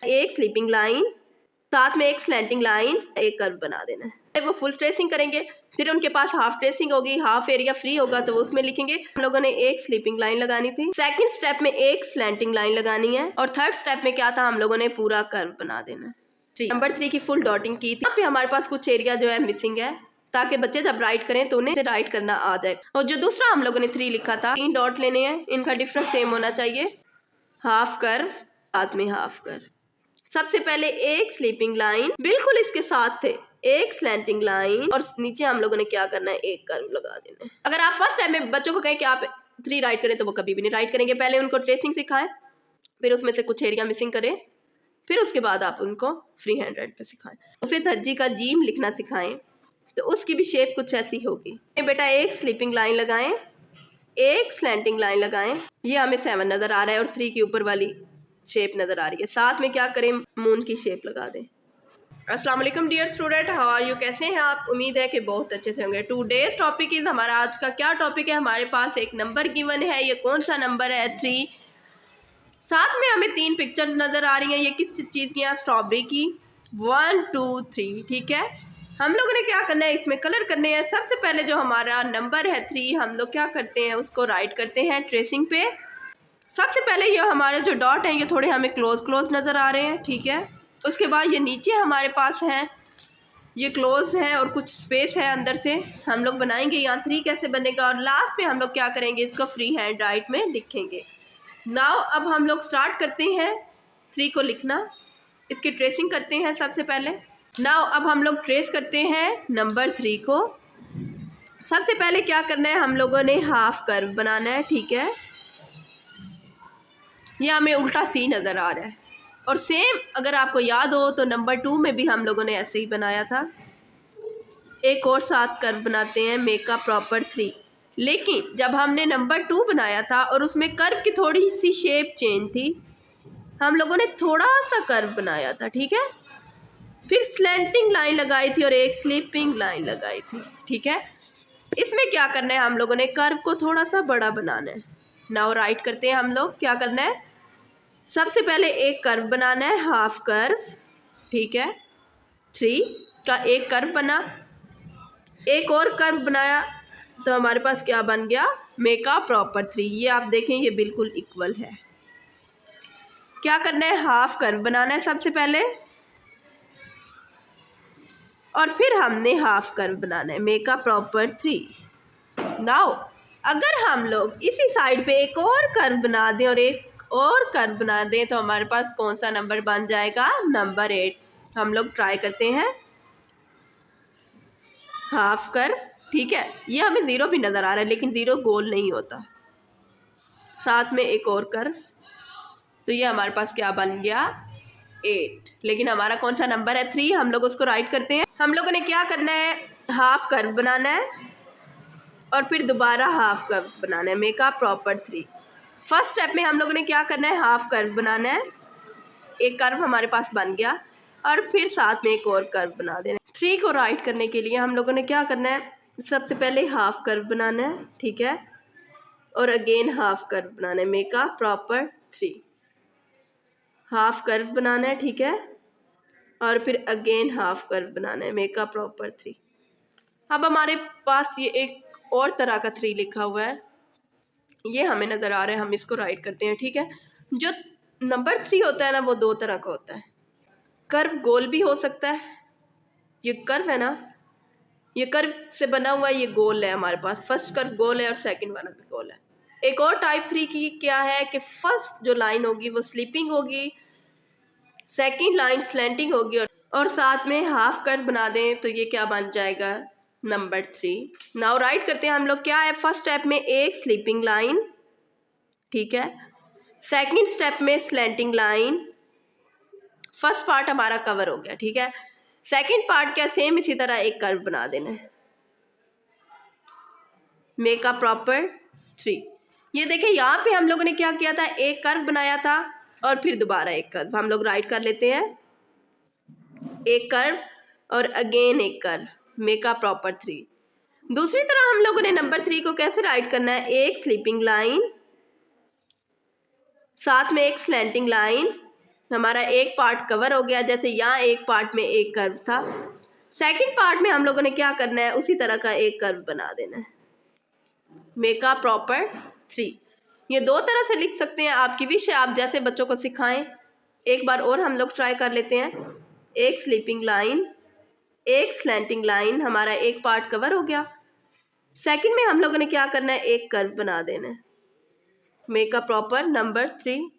एक sleeping line, साथ में एक स्लैंटिंग लाइन, एक कर्व बना देना है। वो फुल ट्रेसिंग करेंगे, फिर उनके पास हाफ ट्रेसिंग होगी, हाफ एरिया फ्री होगा तो वो उसमें लिखेंगे। हम लोगों ने एक स्लीपिंग लाइन लगानी थी, सेकंड स्टेप में एक स्लैंटिंग लाइन लगानी है, और थर्ड स्टेप में क्या था, हम लोगों ने पूरा कर्व बना देना। नंबर 3 की फुल डॉटिंग की थी। यहाँ पे हमारे पास कुछ एरिया जो है मिसिंग है, ताकि बच्चे जब राइट करें तो उन्हें राइट करना आ जाए। और जो दूसरा हम लोगों ने 3 लिखा था, 3 डॉट लेने हैं, इनका डिफरेंस सेम होना चाहिए, हाफ कर्व साथ में हाफ कर्व। सबसे पहले एक स्लीपिंग लाइन बिल्कुल इसके साथ थे, एक स्लैंटिंग लाइन, और नीचे हम लोगों ने क्या करना है, एक कर्व लगा देना है। अगर आप फर्स्ट टाइम में बच्चों को कहें कि आप 3 राइट करें तो वो कभी भी नहीं राइट करेंगे। पहले उनको ट्रेसिंग सिखाएं, फिर उसमें से कुछ एरिया मिसिंग करें, फिर उसके बाद आप उनको फ्री हैंड राइट पे सिखाएं। फिर धज्जी का जीम लिखना सिखाएं तो उसकी भी शेप कुछ ऐसी होगी। बेटा एक स्लीपिंग लाइन लगाएं, एक स्लैंटिंग लाइन लगाएं, ये हमें 7 नजर आ रहा है और 3 की ऊपर वाली शेप नजर आ रही है। साथ में क्या करें, मून की शेप लगा दें। अस्सलाम वालेकुम dear student, how are you, कैसे हैं आप? उम्मीद है कि बहुत अच्छे से होंगे। टुडेज टॉपिक इज, हमारा आज का क्या टॉपिक है, हमारे पास एक नंबर गिवन है, ये कौन सा नंबर है, 3। साथ में हमें 3 पिक्चर्स नजर आ रही हैं, ये किस चीज़ की हैं, स्ट्रॉबेरी की, 1 2 3, ठीक है। हम लोगों ने क्या करना है, इसमें कलर करने हैं। सबसे पहले जो हमारा नंबर है 3, हम लोग क्या करते हैं, उसको राइट करते हैं ट्रेसिंग पे। सबसे पहले ये हमारे जो डॉट हैं ये थोड़े हमें क्लोज नज़र आ रहे हैं, ठीक है। उसके बाद ये नीचे हमारे पास हैं, ये क्लोज है और कुछ स्पेस है अंदर से, हम लोग बनाएंगे यहाँ 3 कैसे बनेगा, और लास्ट में हम लोग क्या करेंगे, इसको फ्री हैंड राइट में लिखेंगे। नाउ अब हम लोग स्टार्ट करते हैं 3 को लिखना, इसकी ट्रेसिंग करते हैं सबसे पहले। नाउ अब हम लोग ट्रेस करते हैं नंबर 3 को। सबसे पहले क्या करना है, हम लोगों ने हाफ कर्व बनाना है, ठीक है। ये हमें उल्टा सी नज़र आ रहा है, और सेम अगर आपको याद हो तो नंबर 2 में भी हम लोगों ने ऐसे ही बनाया था। एक और साथ कर्व बनाते हैं, मेक अ प्रॉपर 3। लेकिन जब हमने नंबर 2 बनाया था और उसमें कर्व की थोड़ी सी शेप चेंज थी, हम लोगों ने थोड़ा सा कर्व बनाया था, ठीक है। फिर स्लैंटिंग लाइन लगाई थी और एक स्लीपिंग लाइन लगाई थी, ठीक है। इसमें क्या करना है, हम लोगों ने कर्व को थोड़ा सा बड़ा बनाना है। नाउ राइट करते हैं हम लोग, क्या करना है, सबसे पहले एक कर्व बनाना है, हाफ कर्व, ठीक है। 3 का एक कर्व बना, एक और कर्व बनाया तो हमारे पास क्या बन गया, मेक अ प्रॉपर 3। ये आप देखें ये बिल्कुल इक्वल है। क्या करना है, हाफ कर्व बनाना है सबसे पहले, और फिर हमने हाफ कर्व बनाना है, मेक अ प्रॉपर 3। नाउ अगर हम लोग इसी साइड पे एक और कर्व बना दें और एक और कर्व बना दें तो हमारे पास कौन सा नंबर बन जाएगा, नंबर 8। हम लोग ट्राई करते हैं, हाफ कर्व, ठीक है। ये हमें 0 भी नज़र आ रहा है लेकिन 0 गोल नहीं होता, साथ में एक और कर्व, तो ये हमारे पास क्या बन गया, 8। लेकिन हमारा कौन सा नंबर है, 3। हम लोग उसको राइट करते हैं। हम लोगों ने क्या करना है, हाफ कर्व बनाना है और फिर दोबारा हाफ कर्व बनाना है, make a proper 3। First step में हम लोगों ने क्या करना है, हाफ कर्व बनाना है, एक कर्व हमारे पास बन गया, और फिर साथ में एक और कर्व बना देना है। 3 को राइट करने के लिए हम लोगों ने क्या करना है, सबसे पहले हाफ कर्व बनाना है, ठीक है, और अगेन हाफ कर्व बनाना है, make a proper 3। Half curve बनाना है, ठीक है, और फिर अगेन हाफ कर्व बनाना है, मेक अ प्रॉपर 3। अब हमारे पास ये एक और तरह का 3 लिखा हुआ है, ये हमें नज़र आ रहा है, हम इसको राइट करते हैं, ठीक है। जो नंबर 3 होता है ना, वो 2 तरह का होता है। कर्व गोल भी हो सकता है, ये कर्व है ना, ये कर्व से बना हुआ ये गोल है हमारे पास, फर्स्ट कर्व गोल है और सेकंड वाला भी गोल है। एक और टाइप 3 की क्या है कि फर्स्ट जो लाइन होगी वो स्लीपिंग होगी, सेकंड लाइन स्लैंटिंग होगी, और साथ में हाफ कर्व बना दें तो ये क्या बन जाएगा, नंबर 3। नाउ राइट करते हैं हम लोग, क्या है, फर्स्ट स्टेप में एक स्लीपिंग लाइन, ठीक है, सेकंड स्टेप में स्लैंटिंग लाइन। फर्स्ट पार्ट हमारा कवर हो गया, ठीक है। सेकंड पार्ट क्या, सेम इसी तरह एक कर्व बना देना है, मेक अ प्रॉपर 3। ये देखिए यहाँ पे हम लोगों ने क्या किया था, एक कर्व बनाया था और फिर दोबारा एक कर्व। हम लोग राइट कर लेते हैं, एक कर्व और अगेन एक कर्व, मेक अ प्रॉपर 3। दूसरी तरह हम लोगों ने नंबर 3 को कैसे राइट करना है, एक स्लीपिंग लाइन, साथ में एक स्लैंटिंग लाइन, हमारा एक पार्ट कवर हो गया। जैसे यहाँ एक पार्ट में एक कर्व था, सेकंड पार्ट में हम लोगों ने क्या करना है, उसी तरह का एक कर्व बना देना है। Make a proper 3। ये दो तरह से लिख सकते हैं, आपकी विश है, आप जैसे बच्चों को सिखाएं। एक बार और हम लोग ट्राई कर लेते हैं। एक स्लीपिंग लाइन, एक स्लैंटिंग लाइन, हमारा एक पार्ट कवर हो गया। सेकंड में हम लोगों ने क्या करना है, एक कर्व बना देना है। Make a proper number 3।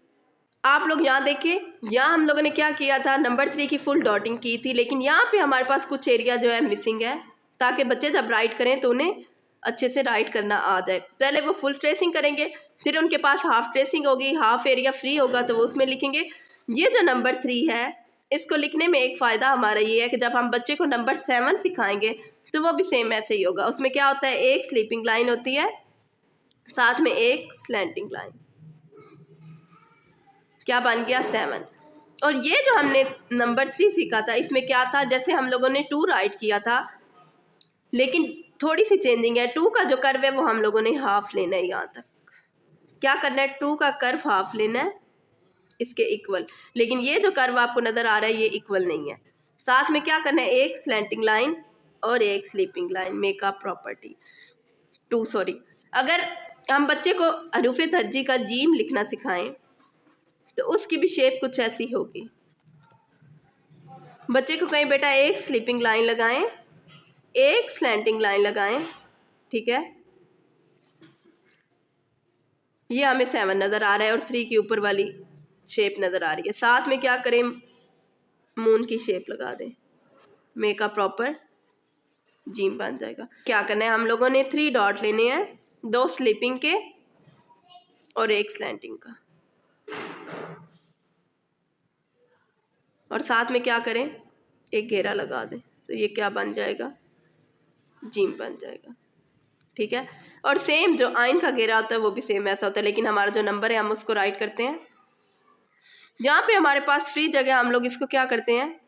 आप लोग यहाँ देखिए, यहाँ हम लोगों ने क्या किया था, नंबर 3 की फुल डॉटिंग की थी, लेकिन यहाँ पे हमारे पास कुछ एरिया जो है मिसिंग है, ताकि बच्चे जब राइट करें तो उन्हें अच्छे से राइट करना आ जाए। पहले वो फुल ट्रेसिंग करेंगे, फिर उनके पास हाफ ट्रेसिंग होगी, हाफ एरिया फ्री होगा तो वो उसमें लिखेंगे। ये जो नंबर 3 है, इसको लिखने में एक फ़ायदा हमारा ये है कि जब हम बच्चे को नंबर 7 सिखाएंगे तो वो भी सेम ऐसे ही होगा। उसमें क्या होता है, एक स्लीपिंग लाइन होती है, साथ में एक स्लैंटिंग लाइन, क्या बन गया 7। और ये जो हमने नंबर 3 सीखा था, इसमें क्या था, जैसे हम लोगों ने 2 राइट किया था, लेकिन थोड़ी सी चेंजिंग है। 2 का जो कर्व है वो हम लोगों ने हाफ लेना है। यहाँ तक क्या करना है, 2 का कर्व हाफ लेना है इसके इक्वल, लेकिन ये जो कर्व आपको नज़र आ रहा है ये इक्वल नहीं है। साथ में क्या करना है, एक स्लैंटिंग लाइन और एक sleeping line. Make a property 2 sorry. अगर हम बच्चे को हरूफ तहज्जी का जीम लिखना सिखाएं तो उसकी भी शेप कुछ ऐसी होगी। बच्चे को कहें बेटा एक स्लीपिंग लाइन लगाएं, एक स्लैंटिंग लाइन लगाएं, ठीक है। ये हमें 7 नज़र आ रहा है और 3 की ऊपर वाली शेप नज़र आ रही है। साथ में क्या करें, मून की शेप लगा दें। मेक अ प्रॉपर जीम बन जाएगा। क्या करना है, हम लोगों ने 3 डॉट लेने हैं, 2 स्लीपिंग के और एक स्लैंटिंग का, और साथ में क्या करें, एक घेरा लगा दें, तो ये क्या बन जाएगा, जीम बन जाएगा, ठीक है। और सेम जो आइन का घेरा होता है वो भी सेम ऐसा होता है, लेकिन हमारा जो नंबर है हम उसको राइट करते हैं। जहाँ पे हमारे पास फ्री जगह, हम लोग इसको क्या करते हैं,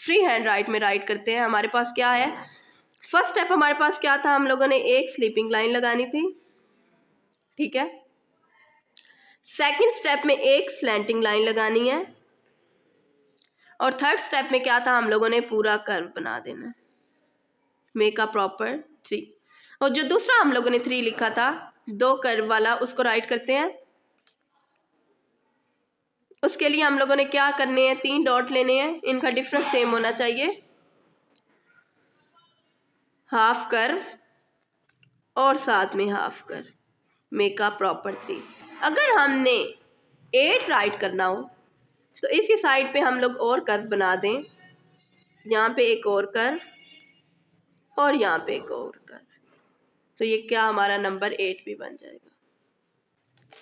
फ्री हैंड राइट में राइट करते हैं। हमारे पास क्या है, फर्स्ट स्टेप हमारे पास क्या था, हम लोगों ने एक स्लीपिंग लाइन लगानी थी, ठीक है। सेकंड स्टेप में एक स्लैंटिंग लाइन लगानी है, और थर्ड स्टेप में क्या था, हम लोगों ने पूरा कर्व बना देना है। Make a proper 3। और जो दूसरा हम लोगों ने 3 लिखा था 2 कर्व वाला, उसको राइट करते हैं। उसके लिए हम लोगों ने क्या करने हैं, 3 डॉट लेने हैं, इनका डिफरेंस सेम होना चाहिए, हाफ कर्व और साथ में half curve. Make a proper 3। अगर हमने 8 राइट करना हो तो इसी साइड पे हम लोग और कर्व बना दें, यहाँ पे एक और कर्व और यहाँ पे एक और कर्व, तो ये क्या हमारा नंबर 8 भी बन जाएगा।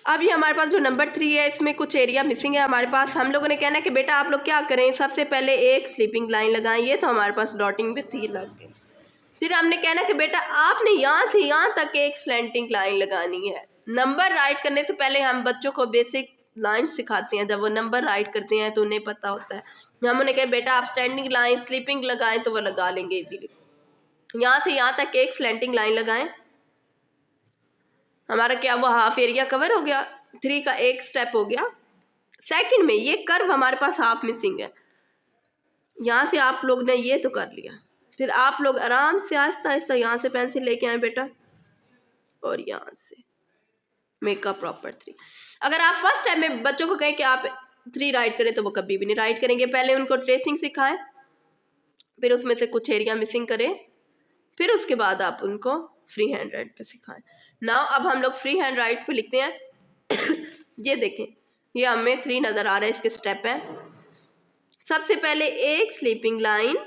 अब ये हमारे पास जो नंबर 3 है इसमें कुछ एरिया मिसिंग है हमारे पास। हम लोगों ने कहना है कि बेटा आप लोग क्या करें, सबसे पहले एक स्लीपिंग लाइन लगाएं। ये तो हमारे पास डॉटिंग भी 3 लग गई। फिर हमने कहना कि बेटा आपने यहाँ से यहाँ तक एक स्लैंटिंग लाइन लगानी है। नंबर राइट करने से पहले हम बच्चों को बेसिक लाइन सिखाते हैं, जब वो नंबर राइट करते हैं तो उन्हें पता होता है। हम उन्हें कहें बेटा आप स्टैंडिंग लाइन स्लीपिंग लगाएं तो वो लगा लेंगे इजीली। यहाँ से यहाँ तक एक स्लैंटिंग लाइन लगाएं, हमारा क्या वो हाफ एरिया कवर हो गया, 3 का एक स्टेप हो गया। सेकंड में ये कर्व हमारे पास हाफ मिसिंग है, यहाँ से आप लोग ने ये तो कर लिया। फिर आप लोग आराम से आहिस्ता आहिस्ता यहाँ से पेंसिल लेके आए बेटा, और यहाँ से मेक अ प्रॉपर 3। अगर आप फर्स्ट टाइम में बच्चों को कहें कि आप 3 राइट करें तो वो कभी भी नहीं राइट करेंगे। पहले उनको ट्रेसिंग सिखाएं, फिर उसमें से कुछ एरिया मिसिंग करें, फिर उसके बाद आप उनको फ्री हैंड राइट पे सिखाएं। नाउ अब हम लोग फ्री हैंड राइट पे लिखते हैं। ये देखें, ये हमें 3 नज़र आ रहा है, इसके स्टेप है। सबसे पहले एक स्लीपिंग लाइन,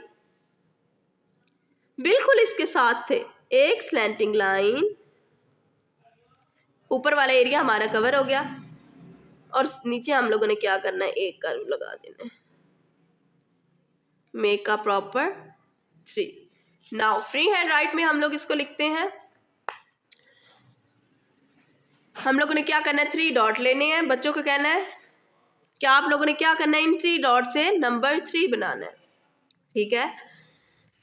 बिल्कुल इसके साथ थे एक स्लैंटिंग लाइन, ऊपर वाला एरिया हमारा कवर हो गया, और नीचे हम लोगों ने क्या करना है, एक कर्व लगा देना है। Make a proper 3। Now free hand right में हम लोग इसको लिखते हैं। हम लोगों ने क्या करना है, 3 डॉट लेने हैं। बच्चों को कहना है कि आप लोगों ने क्या करना है, इन 3 डॉट से नंबर 3 बनाना है, ठीक है।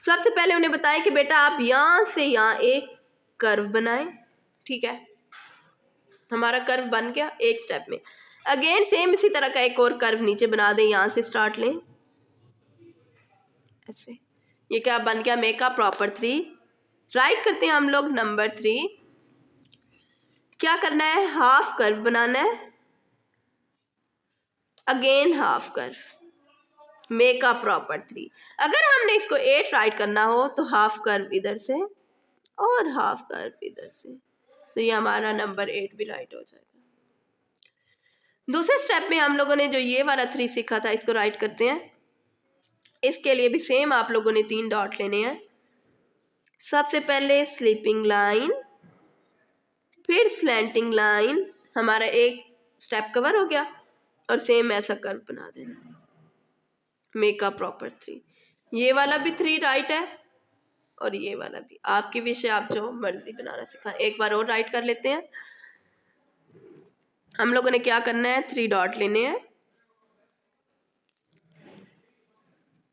सबसे पहले उन्हें बताएं कि बेटा आप यहाँ से यहाँ एक कर्व बनाएं, ठीक है। हमारा कर्व बन गया एक स्टेप में। अगेन सेम इसी तरह का एक और कर्व नीचे बना दें, यहाँ से स्टार्ट लें ऐसे। ये क्या बन गया, मेक अ प्रॉपर 3। राइट करते हैं हम लोग नंबर 3। क्या करना है, हाफ कर्व बनाना है, again half curve, make a proper 3। अगर हमने इसको 8 राइट करना हो तो हाफ कर्व इधर से और हाफ कर्व इधर से, तो ये हमारा नंबर 8 भी राइट हो जाएगा। दूसरे स्टेप में हम लोगों ने जो ये वाला 3 सीखा था, इसको राइट करते हैं। इसके लिए भी सेम आप लोगों ने 3 डॉट लेने हैं। सबसे पहले स्लीपिंग लाइन, फिर स्लैंटिंग लाइन, हमारा एक स्टेप कवर हो गया, और सेम ऐसा कर्व बना देना, मेक अ प्रॉपर 3। ये वाला भी 3 राइट है और ये वाला भी, आपकी विश है, आप जो मर्जी बनाना सिखाएं। एक बार और राइट कर लेते हैं। हम लोगों ने क्या करना है, 3 डॉट लेने हैं,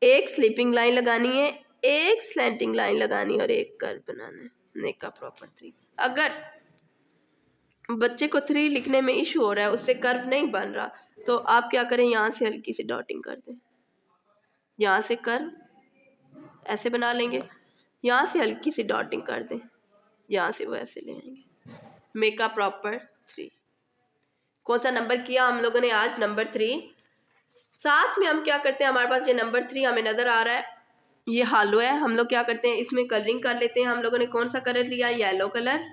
एक स्लीपिंग लाइन लगानी है, एक स्लैंटिंग लाइन लगानी है और एक कर्व बनाना है, मेक अ प्रॉपर 3। अगर बच्चे को 3 लिखने में इशू हो रहा है, उससे कर्व नहीं बन रहा, तो आप क्या करें, यहाँ से हल्की सी डॉटिंग कर दें, यहाँ से कर्व ऐसे बना लेंगे, यहाँ से हल्की सी डॉटिंग कर दें, यहाँ से वो ऐसे ले आएंगे, मेक अ प्रॉपर 3। कौन सा नंबर किया हम लोगों ने आज, नंबर 3। साथ में हम क्या करते हैं, हमारे पास ये नंबर 3 हमें नज़र आ रहा है, ये हालो है। हम लोग क्या करते हैं, इसमें कलरिंग कर लेते हैं। हम लोगों ने कौन सा कलर लिया, येलो कलर।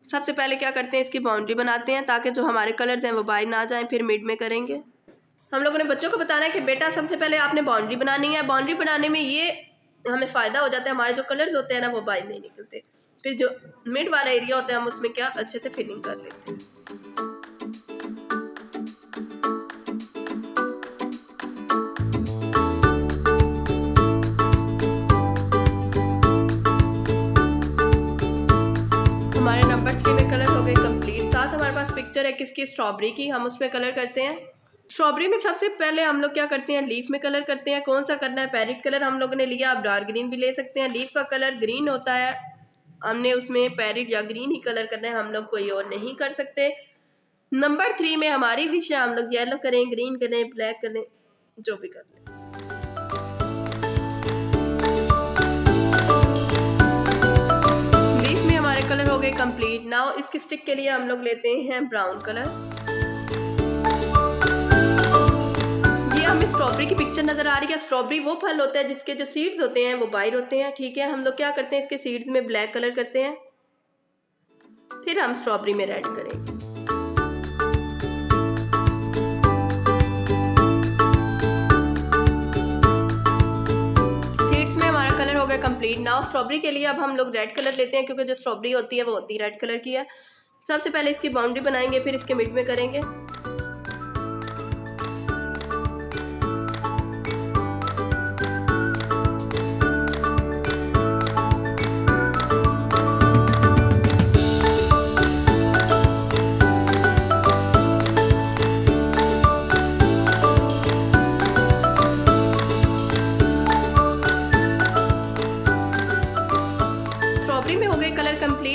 सबसे पहले क्या करते हैं, इसकी बाउंड्री बनाते हैं ताकि जो हमारे कलर्स हैं वो बाहर ना जाएं, फिर मिड में करेंगे। हम लोगों ने बच्चों को बताना है कि बेटा सबसे पहले आपने बाउंड्री बनानी है। बाउंड्री बनाने में ये हमें फ़ायदा हो जाता है, हमारे जो कलर्स होते हैं ना वो बाहर नहीं निकलते, फिर जो मिड वाला एरिया होता है हम उसमें क्या अच्छे से फिलिंग कर लेते हैं। हमारे नंबर 3 में कलर हो गए कंप्लीट। साथ हमारे पास पिक्चर है किसकी, स्ट्रॉबेरी की, हम उसमें कलर करते हैं। स्ट्रॉबेरी में सबसे पहले हम लोग क्या करते हैं, लीफ में कलर करते हैं। कौन सा करना है, पैरेट कलर हम लोगों ने लिया, आप डार्क ग्रीन भी ले सकते हैं। लीफ का कलर ग्रीन होता है, हमने उसमें पैरेट या ग्रीन ही कलर करना है, हम लोग कोई और नहीं कर सकते। नंबर 3 में हमारी विश है, हम लोग येलो करें, ग्रीन करें, ब्लैक करें, जो भी कर लें। लीफ में हमारे कलर हो गए कंप्लीट। नाउ इसकी स्टिक के लिए हम लोग लेते हैं ब्राउन कलर। हमें स्ट्रॉबेरी की पिक्चर नज़र आ रही है। स्ट्रॉबेरी वो फल होता है जिसके जो सीड्स होते हैं वो बाहर होते हैं, ठीक है। हम लोग क्या करते हैं, इसके सीड्स में ब्लैक कलर करते हैं, फिर हम स्ट्रॉबेरी में रेड करेंगे। सीड्स में हमारा कलर हो गया कंप्लीट। नाउ स्ट्रॉबेरी के लिए अब हम लोग रेड कलर लेते हैं, क्योंकि जो स्ट्रॉबेरी होती है वो होती है रेड कलर की है। सबसे पहले इसकी बाउंड्री बनाएंगे, फिर इसके मिड में करेंगे।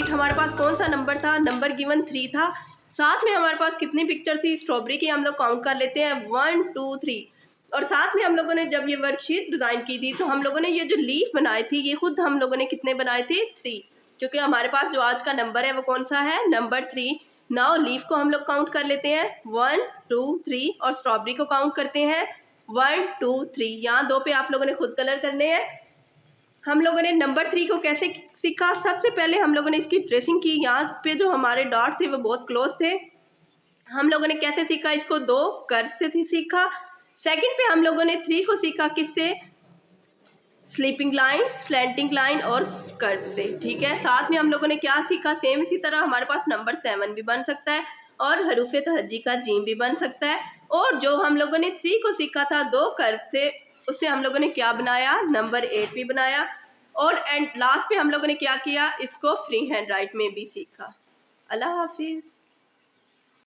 हमारे पास कौन सा नंबर था, नंबर गिवन 3 था। साथ में हमारे पास कितनी पिक्चर थी स्ट्रॉबेरी की, हम लोग काउंट कर लेते हैं 1 2 3। और साथ में हम लोगों ने जब ये वर्कशीट डिज़ाइन की थी तो हम लोगों ने ये जो लीफ बनाई थी ये खुद हम लोगों ने कितने बनाए थे, 3, क्योंकि हमारे पास जो आज का नंबर है वो कौन सा है, नंबर 3। नाउ लीफ को हम लोग काउंट कर लेते हैं 1 2 3 और स्ट्रॉबेरी को काउंट करते हैं 1 2 3। यहाँ 2 पे आप लोगों ने खुद कलर करने हैं। हम लोगों ने नंबर 3 को कैसे सीखा, सबसे पहले हम लोगों ने इसकी ट्रेसिंग की। यहाँ पे जो हमारे डॉट थे वो बहुत क्लोज थे। हम लोगों ने कैसे सीखा, इसको 2 कर्व से सीखा। सेकंड पे हम लोगों ने 3 को सीखा किससे, स्लीपिंग लाइन, स्लैंटिंग लाइन और कर्व से, ठीक है। साथ में हम लोगों ने क्या सीखा, सेम इसी तरह हमारे पास नंबर 7 भी बन सकता है और हरूफ तहज्जी का जीम भी बन सकता है। और जो हम लोगों ने 3 को सीखा था 2 कर्व से, उससे हम लोगों ने क्या बनाया, नंबर 8 भी बनाया। और एंड लास्ट पे हम लोगों ने क्या किया, इसको फ्री हैंड राइट में भी सीखा। अल्लाह हाफिज़।